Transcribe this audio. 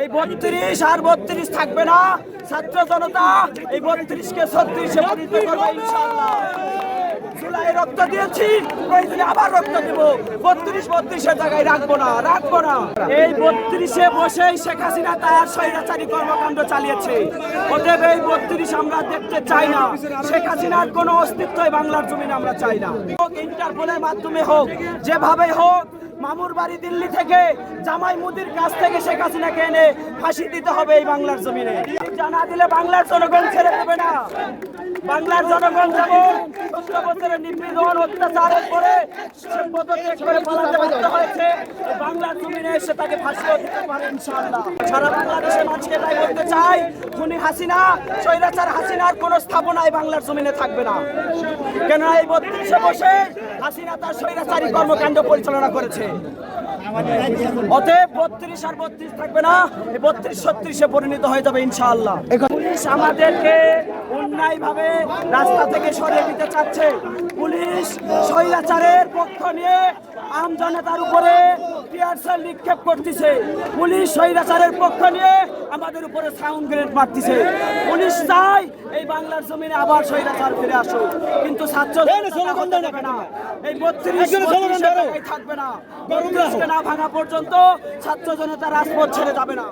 এই 32 আর 32 থাকবে না। ছাত্র জনতা এই 32 কে 36 এ পরিণত করবে ইনশাআল্লাহ। জুলাই রক্ত দিয়েছি, প্রয়োজনে আবার রক্ত দেব। 32 এর জায়গায় রাখবো না। এই 32 এ বসেই শেখ হাসিনা তার স্বৈরাচারী কর্মকাণ্ড চালিয়েছে। অতএব এই 32 আমরা দেখতে চাই না। শেখ হাসিনার কোনো অস্তিত্বই বাংলার জমিনে আমরা চাই না। ইন্টারপোলের মাধ্যমে হোক, যেভাবে হোক, মামুর বাড়ি দিল্লি থেকে জামাই মুদির কাছ থেকে শেখ হাসিনাকে এনে ফাঁসি দিতে হবে এই বাংলার জমিনে। জানা দিলে বাংলার জনগণ ছেড়ে দেবে না। বাংলার জনগণ যেমন ১৪ বছরের নিপীড়ন অত্যাচারের পরে সে পদত্যাগ করে পালাতে বাধ্য হয়েছে, বাংলার জমিনে এসে তাকে ফাঁসিও দিতে পারে ইনশাআল্লাহ। সারা বাংলাদেশের মানুষকে তাই বলতে চাই, খুনি হাসিনা, স্বৈরাচার হাসিনার কোনো স্থাপনায় বাংলার জমিনে থাকবে না। কেন এই 32 বসে হাসিনা তার স্বৈরাচারী কর্মকাণ্ড পরিচালনা করেছে। অতএব 32 আর 32 থাকবে না। এই 32 36 এ পরিণত হয়ে যাবে ইনশাআল্লাহ। পুলিশ আমাদেরকে অন্যায়ভাবে রাস্তা থেকে সরিয়ে দিতে চাচ্ছে। পুলিশ স্বৈরাচারের পক্ষ নিয়ে আম জনতার উপরে টিয়ার সেল নিক্ষেপ করতেছে। পুলিশ স্বৈরাচারের পক্ষ নিয়ে আমাদের উপরে সাউন্ড গ্রেনেড মারতেছে। পুলিশ চায় এই বাংলার জমিনে আবার স্বৈরাচার ফিরে আসুক, কিন্তু ছাত্র জনতা দেবে না। এই 32 থাকবে না। 32 না ভাঙা পর্যন্ত ছাত্র জনতা রাজপথ ছেড়ে যাবে না।